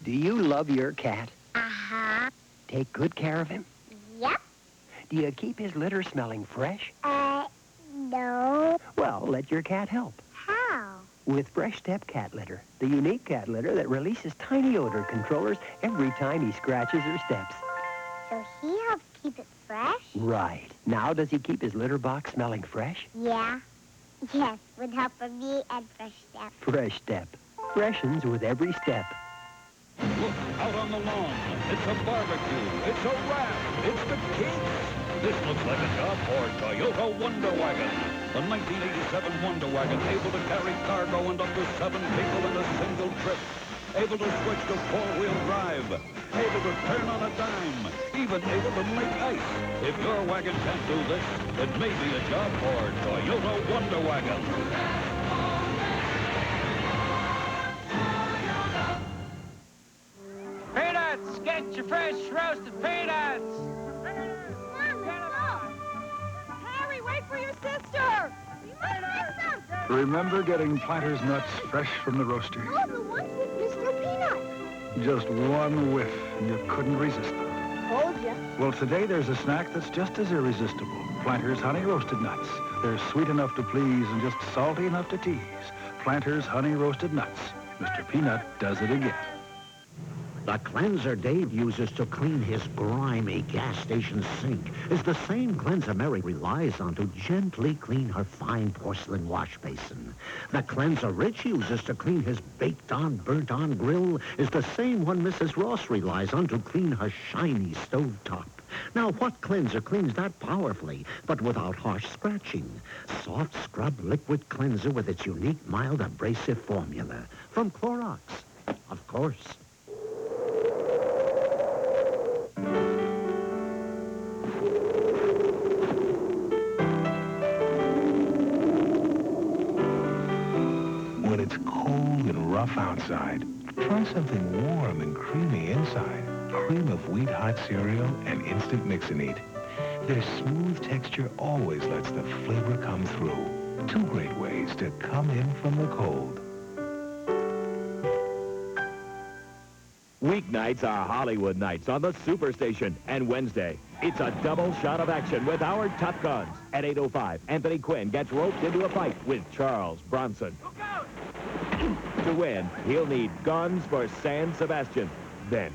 Do you love your cat? Uh-huh. Take good care of him? Yep. Do you keep his litter smelling fresh? No. Well, let your cat help. How? With Fresh Step cat litter, the unique cat litter that releases tiny odor controllers every time he scratches or steps. So he helps keep it fresh? Right. Now, does he keep his litter box smelling fresh? Yeah. Yes, with help of me and Fresh Step. Fresh Step. Freshens with every step. Look, out on the lawn. It's a barbecue. It's a wrap. It's the kids. This looks like a job for Toyota Wonder Wagon. The 1987 Wonder Wagon, able to carry cargo and up to 7 people in a single trip. Able to switch to four-wheel drive. Able to turn on a dime. Even able to make ice. If your wagon can't do this, it may be a job for Toyota Wonder Wagon. Peanuts! Get your fresh roasted peanuts! Harry, wait for your sister! You must miss them! Remember getting Planters nuts fresh from the roaster. Oh, the ones with Mr. Peanut. Just one whiff, and you couldn't resist them. Told you. Well, today there's a snack that's just as irresistible. Planters Honey Roasted Nuts. They're sweet enough to please and just salty enough to tease. Planters Honey Roasted Nuts. Mr. Peanut does it again. The cleanser Dave uses to clean his grimy gas station sink is the same cleanser Mary relies on to gently clean her fine porcelain wash basin. The cleanser Rich uses to clean his baked-on, burnt-on grill is the same one Mrs. Ross relies on to clean her shiny stovetop. Now, what cleanser cleans that powerfully, but without harsh scratching? Soft Scrub Liquid Cleanser with its unique, mild, abrasive formula. From Clorox, of course. When it's cold and rough outside, try something warm and creamy inside. Cream of wheat hot cereal and instant mix and eat. Their smooth texture always lets the flavor come through. 2 great ways to come in from the cold. Weeknights are Hollywood nights on the Superstation. And Wednesday, it's a double shot of action with our top guns. At 8:05, Anthony Quinn gets roped into a fight with Charles Bronson. To win, he'll need guns for San Sebastian. Then,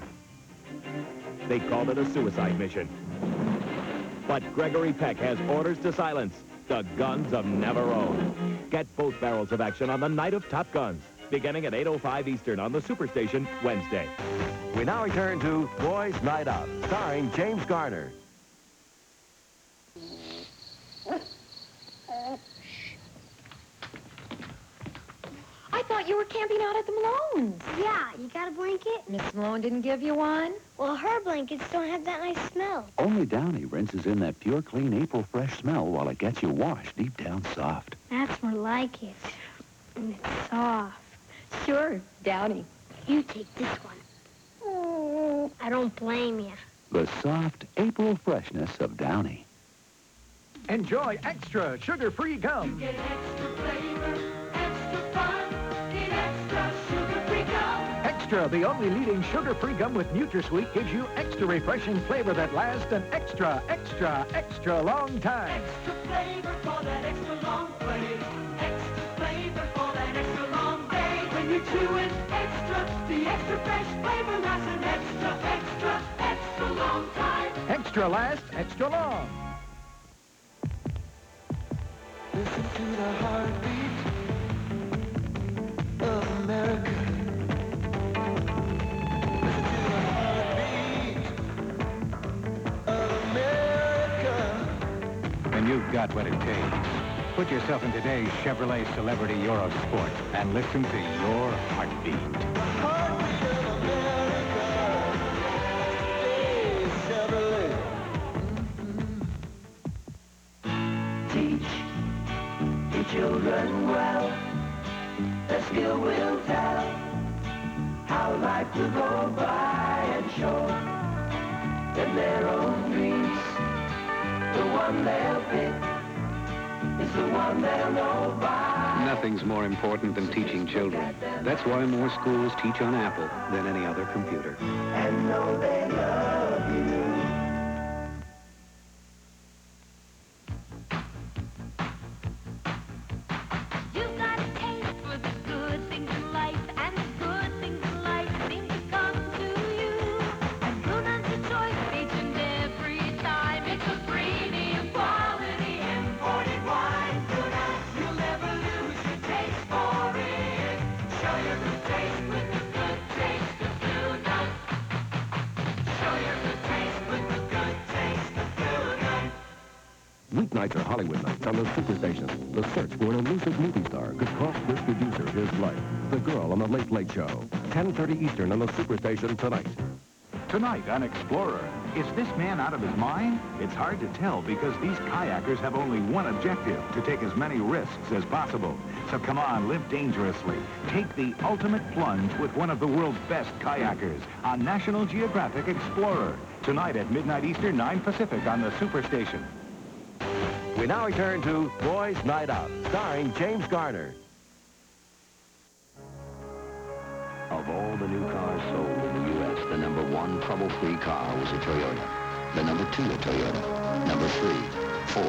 they called it a suicide mission. But Gregory Peck has orders to silence the guns of Navarone. Get both barrels of action on the night of Top Guns, beginning at 8:05 Eastern on the Superstation Wednesday. We now return to Boys Night Out, starring James Garner. I thought you were camping out at the Malones. Yeah, you got a blanket? Miss Malone didn't give you one? Well, her blankets don't have that nice smell. Only Downy rinses in that pure, clean April fresh smell while it gets you washed deep down soft. That's more like it. And it's soft. Sure, Downy. You take this one. I don't blame you. The soft April freshness of Downy. Enjoy extra sugar-free gum. You get extra flavor, extra fun in extra sugar-free gum. Extra, the only leading sugar-free gum with NutraSweet, gives you extra refreshing flavor that lasts an extra, extra, extra long time. Extra flavor for that extra long play. Extra flavor for that extra long day. When you chew it extra, the extra fresh flavor lasts an extra, extra, extra long time. Extra lasts extra long. Listen to the heartbeat of America. Listen to the heartbeat of America. And you've got what it takes. Put yourself in today's Chevrolet Celebrity Eurosport and listen to your heartbeat. Heartbeat of America. Today's Chevrolet. Teach the children well. The skill will tell how life will go by and show them their own dreams. The one they'll pick It's the one they'll know by. Nothing's more important than teaching children. That's why more schools teach on Apple than any other computer. And know they love you. You've got a taste for the good things in life, and the good things in life seem to come to you. And Blue Nuts a choice each and every time. It's a premium quality imported wine. Blue Nuts, you'll never lose your taste for it. Show your good taste with the good taste of Blue Nuts. Show your good taste with the good taste of Blue Nuts. Weeknights are Hollywood nights on the Superstation. The search for an elusive movie star could cost this producer his life. The Girl on the Late Late Show. 10:30 Eastern on the Superstation tonight. Tonight on Explorer, is this man out of his mind? It's hard to tell because these kayakers have only one objective, to take as many risks as possible. So come on, live dangerously. Take the ultimate plunge with one of the world's best kayakers on National Geographic Explorer. Tonight at midnight Eastern, 9 Pacific on the Superstation. We now return to Boys Night Out, starring James Garner. Of all the new cars sold in the U.S., the number 1 trouble-free car was a Toyota. The number 2 a Toyota. Number 3, 4.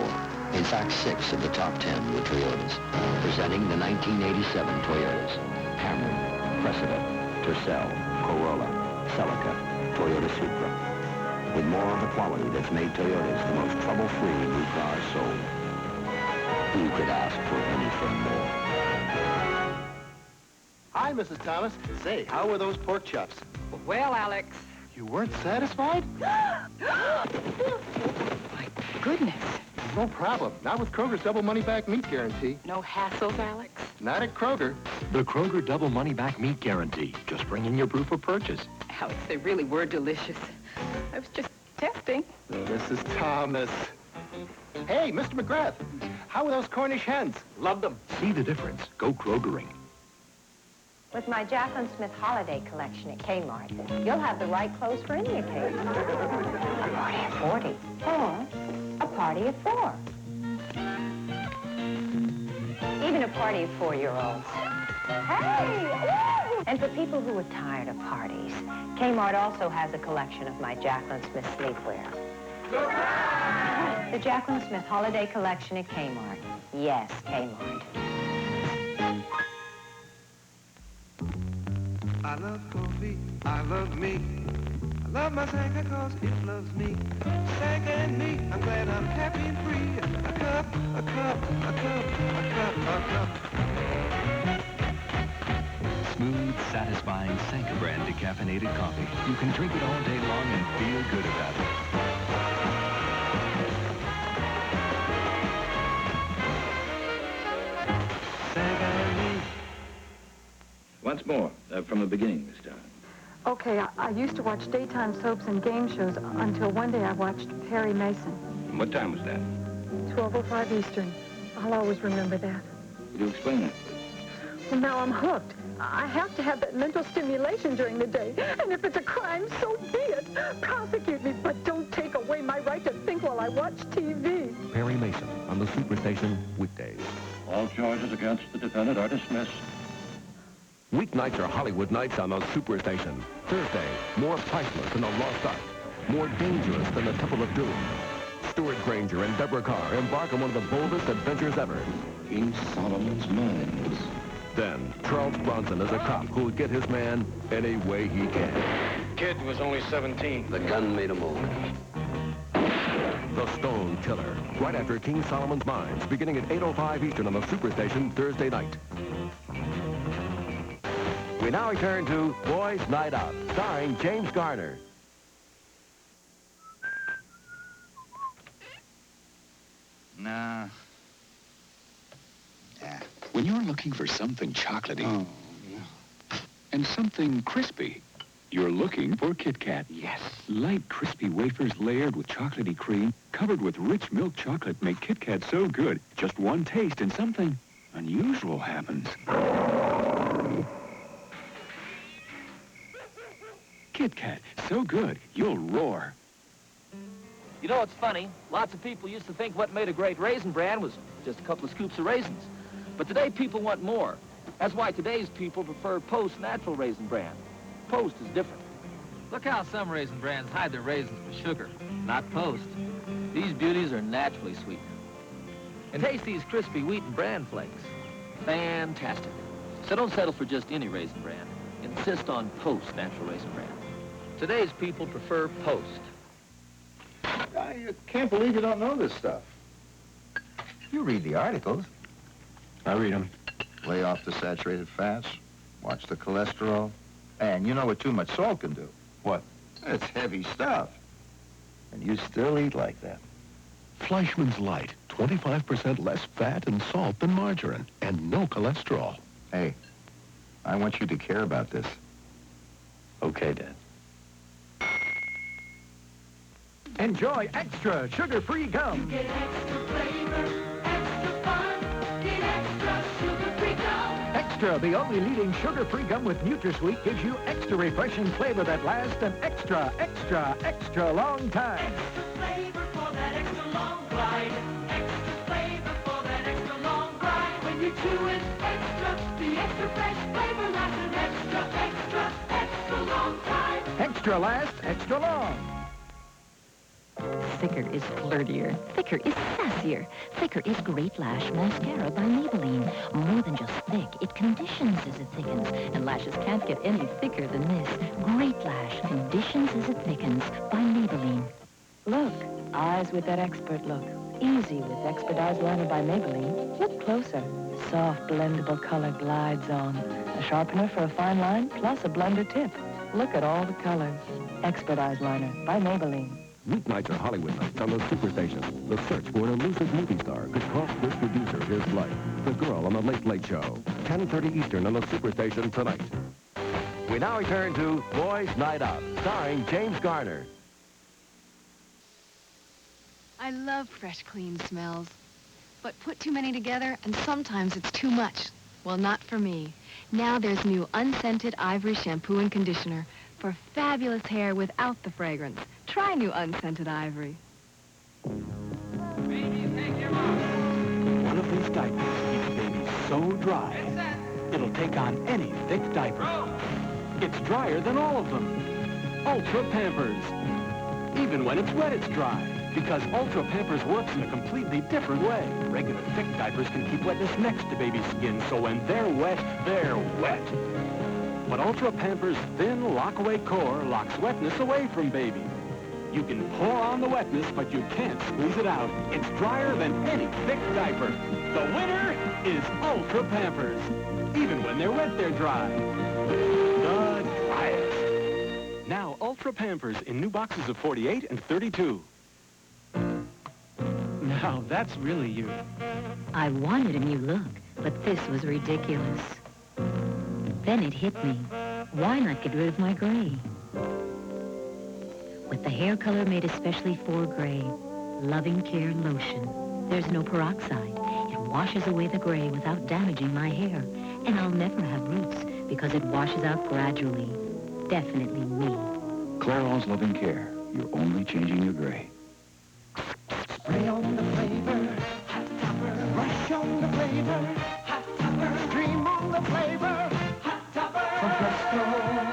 In fact, 6 of the top 10 were Toyotas. Presenting the 1987 Toyotas. Camry, Cressida, Tercel, Corolla, Celica, Toyota Supra. With more of the quality that's made Toyotas the most trouble-free new cars sold. Who could ask for anything more? Hi, Mrs. Thomas. Say, how were those pork chops? Well, Alex. You weren't satisfied? My goodness. No problem. Not with Kroger's double money-back meat guarantee. No hassles, Alex? Not at Kroger. The Kroger double money-back meat guarantee. Just bring in your proof of purchase. Alex, they really were delicious. I was just testing. Mrs. Thomas. Hey, Mr. McGrath. How were those Cornish hens? Loved them. See the difference. Go Krogering. With my Jacqueline Smith holiday collection at Kmart, you'll have the right clothes for any occasion. A party of 40, or a party of 4. Even a party of 4-year-olds. Hey! Woo! And for people who are tired of parties, Kmart also has a collection of my Jacqueline Smith sleepwear. The Jacqueline Smith holiday collection at Kmart. Yes, Kmart. I love coffee, I love me. I love my Sanka cause it loves me. Sanka and me, I'm glad I'm happy and free. A cup, a cup, a cup, a cup, a cup. Smooth, satisfying Sanka brand decaffeinated coffee. You can drink it all day long and feel good about it. Sanka and me. Once more, from the beginning this time. Okay, I used to watch daytime soaps and game shows until one day I watched Perry Mason. What time was that? 12:05 Eastern. I'll always remember that. Could you explain that? Well, now I'm hooked. I have to have that mental stimulation during the day. And if it's a crime, so be it. Prosecute me, but don't take away my right to think while I watch TV. Perry Mason on the Superstation weekdays. All charges against the defendant are dismissed. Weeknights are Hollywood nights on the Superstation. Thursday, more priceless than a lost art. More dangerous than the Temple of Doom. Stuart Granger and Deborah Carr embark on one of the boldest adventures ever. King Solomon's Mines. Then, Charles Bronson is a cop who will get his man any way he can. Kid was only 17. The gun made him old. The Stone Killer. Right after King Solomon's Mines, beginning at 8:05 Eastern on the Superstation Thursday night. We now return to Boys Night Out, starring James Garner. Nah. Yeah. When you're looking for something chocolatey and something crispy, you're looking for Kit Kat. Yes. Light, crispy wafers layered with chocolatey cream, covered with rich milk chocolate, make Kit Kat so good. Just one taste and something unusual happens. Kit Kat, so good, you'll roar. You know, it's funny. Lots of people used to think what made a great raisin bran was just a couple of scoops of raisins. But today, people want more. That's why today's people prefer Post natural raisin bran. Post is different. Look how some raisin brands hide their raisins with sugar. Not Post. These beauties are naturally sweet. And taste these crispy wheat and bran flakes. Fantastic. So don't settle for just any raisin bran. Insist on Post natural raisin bran. Today's people prefer Post. I can't believe you don't know this stuff. You read the articles. I read them. Lay off the saturated fats, watch the cholesterol, and you know what too much salt can do. What? It's heavy stuff. And you still eat like that. Fleischmann's Light, 25% less fat and salt than margarine, and no cholesterol. Hey, I want you to care about this. Okay, Dad. Enjoy extra sugar-free gum. Get extra flavor, extra fun. Get extra sugar-free gum. Extra, the only leading sugar-free gum with NutraSweet, gives you extra refreshing flavor that lasts an extra, extra, extra long time. Extra flavor for that extra long ride. Extra flavor for that extra long ride. When you chew it extra, the extra fresh flavor lasts an extra, extra, extra long time. Extra lasts extra long. Thicker is flirtier. Thicker is sassier. Thicker is Great Lash Mascara by Maybelline. More than just thick, it conditions as it thickens. And lashes can't get any thicker than this. Great Lash conditions as it thickens by Maybelline. Look, eyes with that expert look. Easy with Expert Eyes Liner by Maybelline. Look closer. Soft, blendable color glides on. A sharpener for a fine line, plus a blender tip. Look at all the colors. Expert Eyes Liner by Maybelline. Weeknights are Hollywood nights on the Superstation. The search for an elusive movie star could cost this producer his life. The Girl on the Late Late Show. 10:30 Eastern on the Superstation tonight. We now return to Boys Night Out, starring James Garner. I love fresh, clean smells. But put too many together, and sometimes it's too much. Well, not for me. Now there's new unscented Ivory shampoo and conditioner for fabulous hair without the fragrance. Try new unscented Ivory. One of these diapers keeps baby so dry, it'll take on any thick diaper. It's drier than all of them. Ultra Pampers. Even when it's wet, it's dry. Because Ultra Pampers works in a completely different way. Regular thick diapers can keep wetness next to baby's skin, so when they're wet, they're wet. But Ultra Pampers' thin lock-away core locks wetness away from baby. You can pour on the wetness, but you can't squeeze it out. It's drier than any thick diaper. The winner is Ultra Pampers. Even when they're wet, they're dry. The driest. Now, Ultra Pampers in new boxes of 48 and 32. Now, that's really you. I wanted a new look, but this was ridiculous. Then it hit me. Why not get rid of my gray? With the hair color made especially for gray, Loving Care Lotion. There's no peroxide. It washes away the gray without damaging my hair. And I'll never have roots because it washes out gradually. Definitely me. Clairol's Loving Care. You're only changing your gray. Spray on the flavor, hot topper. Brush on the flavor, hot topper. Stream on the flavor, hot topper. From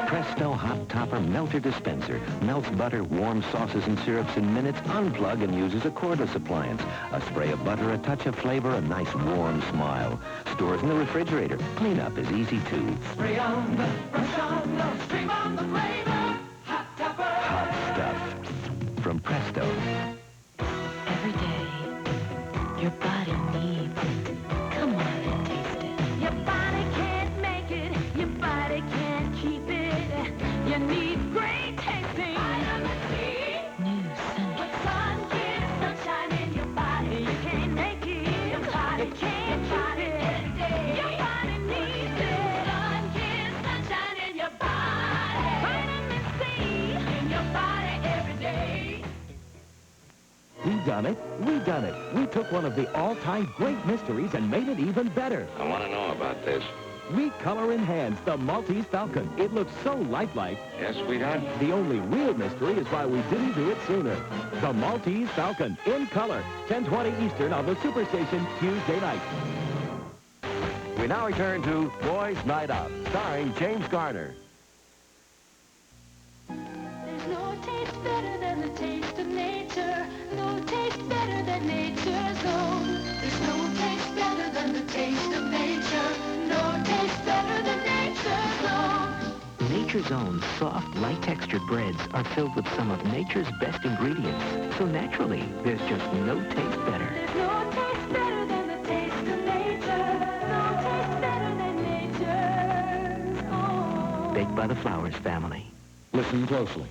Presto Hot Topper Melter Dispenser. Melts butter, warm sauces, and syrups in minutes. Unplug and uses a cordless appliance. A spray of butter, a touch of flavor, a nice warm smile. Stores in the refrigerator. Cleanup is easy too. Spray on the, brush on the, stream on the flavor, hot topper. Hot stuff. From Presto. Every day, your body needs it. Come on and taste it. Your body can't make it. Your body can't keep it. You need great tasting vitamin C. New Sunny. With sun-kissed sunshine in your body, you can't make it. Your body can't keep it. Your body needs it. Sun-kissed sunshine in your body. Vitamin C in your body every day. We done it. We done it. We took one of the all-time great mysteries and made it even better. I want to know about this. We color enhance the Maltese Falcon. It looks so lifelike. Yes, sweetheart? The only real mystery is why we didn't do it sooner. The Maltese Falcon in color. 10:20 Eastern on the Superstation Tuesday night. We now return to Boys Night Out, starring James Garner. There's no taste better than the taste of nature. No taste better than nature's own. There's no taste better than the taste of nature. No taste better than nature's own. Nature's Own soft, light-textured breads are filled with some of nature's best ingredients. So naturally, there's just no taste better. There's no taste better than the taste of nature. No taste better than nature's own. Baked by the Flowers family. Listen closely.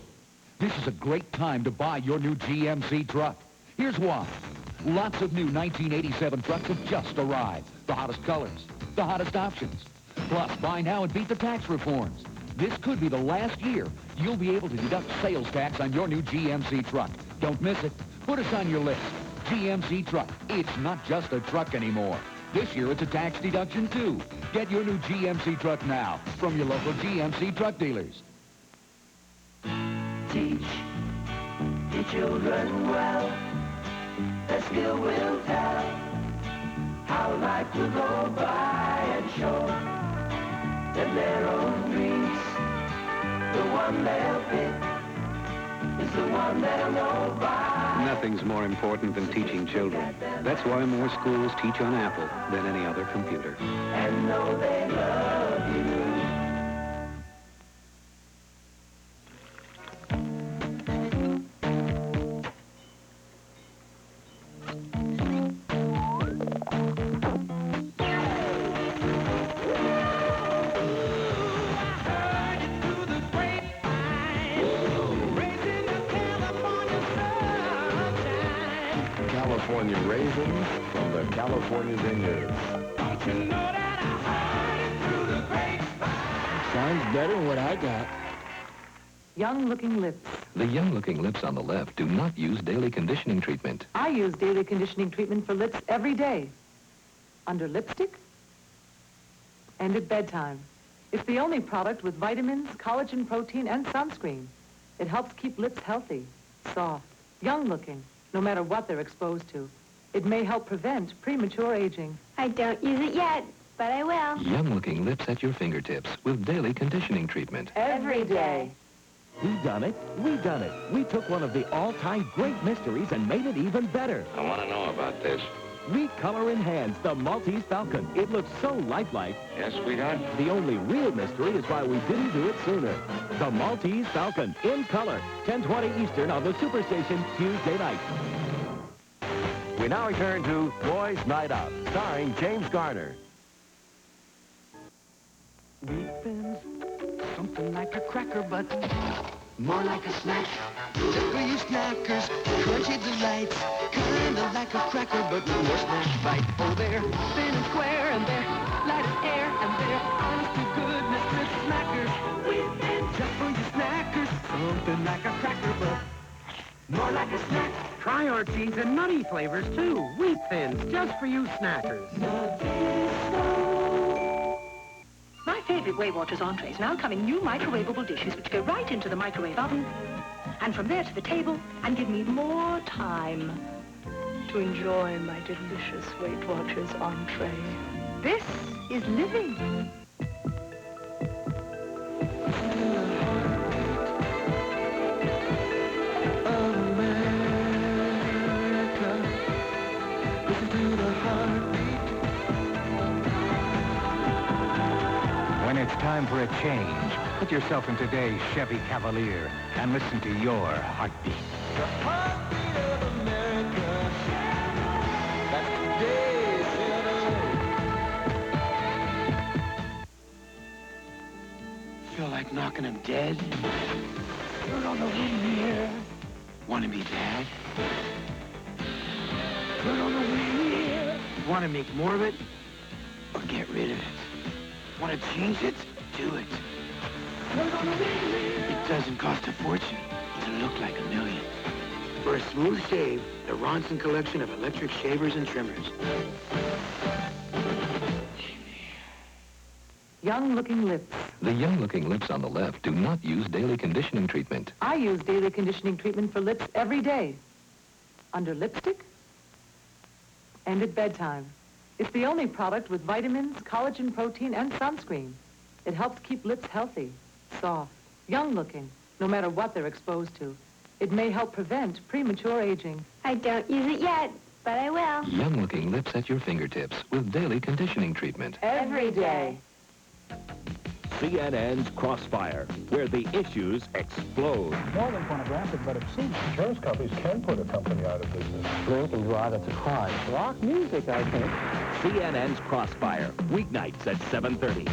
This is a great time to buy your new GMC truck. Here's why. Lots of new 1987 trucks have just arrived. The hottest colors, the hottest options. Plus, buy now and beat the tax reforms. This could be the last year you'll be able to deduct sales tax on your new GMC truck. Don't miss it. Put us on your list. GMC truck. It's not just a truck anymore. This year, it's a tax deduction, too. Get your new GMC truck now from your local GMC truck dealers. Teach your children well. Their skill will tell how life will go by and show them their own dreams. The one they'll pick is the one they'll know by. Nothing's more important than teaching children. That's why more schools teach on Apple than any other computer. And know they love you. California raisins from the California vineyards. Sounds better than what I got. Young-looking lips. The young-looking lips on the left do not use daily conditioning treatment. I use daily conditioning treatment for lips every day. Under lipstick and at bedtime. It's the only product with vitamins, collagen protein, and sunscreen. It helps keep lips healthy, soft, young-looking, no matter what they're exposed to. It may help prevent premature aging. I don't use it yet, but I will. Young-looking lips at your fingertips with daily conditioning treatment. Every day. We done it. We done it. We took one of the all-time great mysteries and made it even better. I want to know about this. We color enhance the Maltese Falcon. It looks so lifelike. Yes, sweetheart? The only real mystery is why we didn't do it sooner. The Maltese Falcon in color. 10:20 Eastern on the Superstation Tuesday night. We now return to Boys Night Out, starring James Garner. Wheat thins, something like a cracker, but more like a snack. Just for you snackers, crunchy delights, kind of like a cracker, but more snack bite. Oh, they're thin and square, and they're light as air, and they're honest to goodness, Miss Snackers. Wheat thins, just for you snackers, something like a cracker, but more like a snack. Try our cheese and nutty flavors, too. Wheat Thins, just for you snackers. My favorite Weight Watchers entrees now come in new microwavable dishes which go right into the microwave oven and from there to the table and give me more time to enjoy my delicious Weight Watchers entree. This is living. When it's time for a change, put yourself in today's Chevy Cavalier and listen to your heartbeat. The heartbeat of America. That's today's Feel like knocking him dead? Put on the wind here. Want to be bad? Put on the wind here. Want to make more of it? Or get rid of it? Want to change it? Do it. Put on the wind here. It doesn't cost a fortune to look like $1 million. For a smooth shave, the Ronson collection of electric shavers and trimmers. young-looking lips. The young-looking lips on the left do not use daily conditioning treatment. I use daily conditioning treatment for lips every day. Under lipstick and at bedtime. It's the only product with vitamins, collagen protein, and sunscreen. It helps keep lips healthy, soft, young-looking, no matter what they're exposed to. It may help prevent premature aging. I don't use it yet, but I will. Young-looking lips at your fingertips with daily conditioning treatment. Every day. CNN's Crossfire, where the issues explode. More than pornographic, but it seems insurance companies can put a company out of business. Drink and drive, it's a crime. Rock music, I think. CNN's Crossfire, weeknights at 7:30.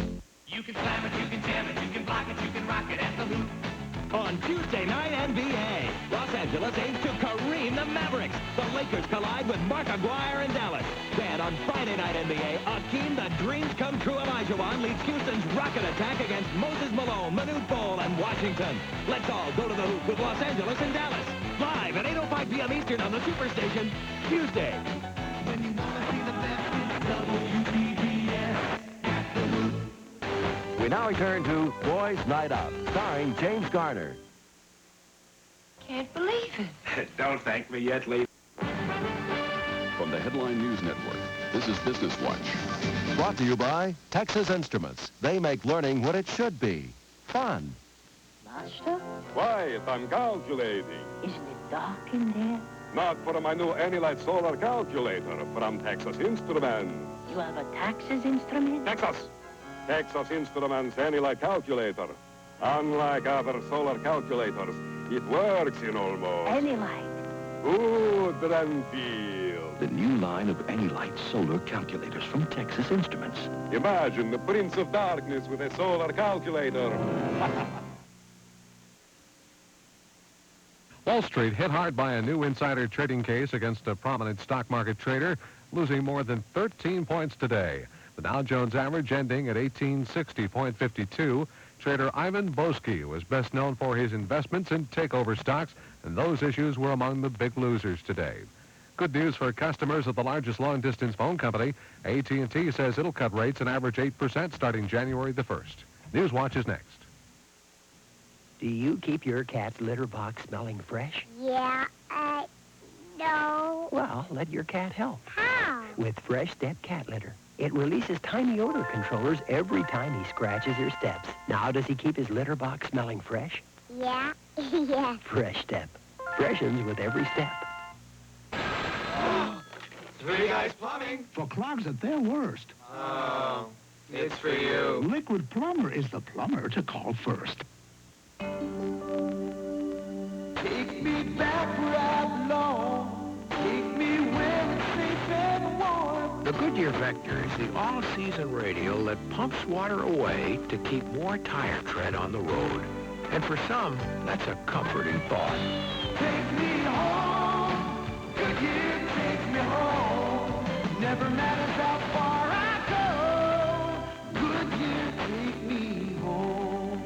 You can slam it, you can jam it, you can block it, you can rock it at the loop. On Tuesday night NBA, Los Angeles aims to careen the Mavericks. The Lakers collide with Mark Aguirre in Dallas. Then on Friday night NBA, Akeem the Dreams Come True Elijah leads Houston's rocket attack against Moses Malone, Manute Bol, and Washington. Let's all go to the hoop with Los Angeles and Dallas. Live at 8:05 p.m. Eastern on the Superstation, Tuesday. When you want to see the best, it's WTBS at the loop. We now return to Boys Night Out, starring James Garner. Can't believe it. Don't thank me yet, lady. From the Headline News Network, this is Business Watch. Brought to you by Texas Instruments. They make learning what it should be. Fun. Master, Quiet, I'm calculating. isn't it dark in there? Not for my new Anilite solar calculator from Texas Instruments. You have a Texas instrument? Texas Instruments Anilite calculator. Unlike other solar calculators, it works in almost... Anilite. Good and feel. The new line of Anilite solar calculators from Texas Instruments. Imagine the Prince of Darkness with a solar calculator. Wall Street hit hard by a new insider trading case against a prominent stock market trader, losing more than 13 points today. The Dow Jones average ending at 1860.52. Trader Ivan Boesky was best known for his investments in takeover stocks, and those issues were among the big losers today. Good news for customers of the largest long-distance phone company. AT&T says it'll cut rates an average 8% starting January the 1st. Newswatch is next. Do you keep your cat's litter box smelling fresh? Yeah, no. Well, let your cat help. How? With Fresh Step cat litter. It releases tiny odor controllers every time he scratches or steps. Now, does he keep his litter box smelling fresh? Yeah, yeah. Fresh Step. Freshens with every step. Three Guys Plumbing. For clogs at their worst. Oh, it's for you. Liquid Plumber is the plumber to call first. Take me back where I belong. Take me where it's safe and warm. The Goodyear Vector is the all-season radial that pumps water away to keep more tire tread on the road. And for some, that's a comforting thought. Take me home. Goodyear takes me home. Never matters how far I go. Goodyear, take me home.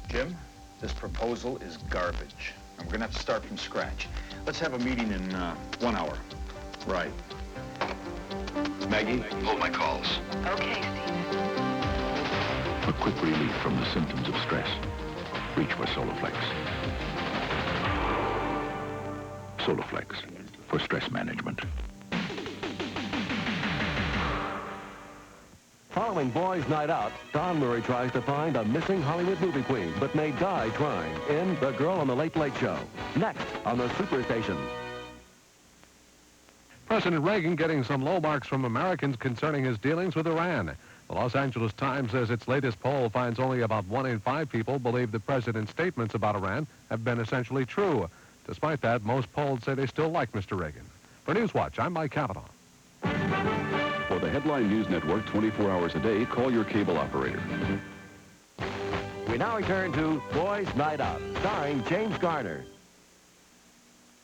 Jim, this proposal is garbage. And we're going to have to start from scratch. Let's have a meeting in 1 hour. Right. Maggie? Hold my calls. Okay, Steve. A quick relief from the symptoms of stress. Reach for Soloflex. Soloflex for stress management. Following Boys Night Out, Don Murray tries to find a missing Hollywood movie queen, but may die trying in The Girl on the Late Late Show. Next on the Superstation. President Reagan getting some low marks from Americans concerning his dealings with Iran. The Los Angeles Times says its latest poll finds only about 1 in 5 people believe the president's statements about Iran have been essentially true. Despite that, most polls say they still like Mr. Reagan. For Newswatch, I'm Mike Cavanaugh. For the Headline News Network 24 hours a day, call your cable operator. We now return to Boys Night Out, starring James Garner.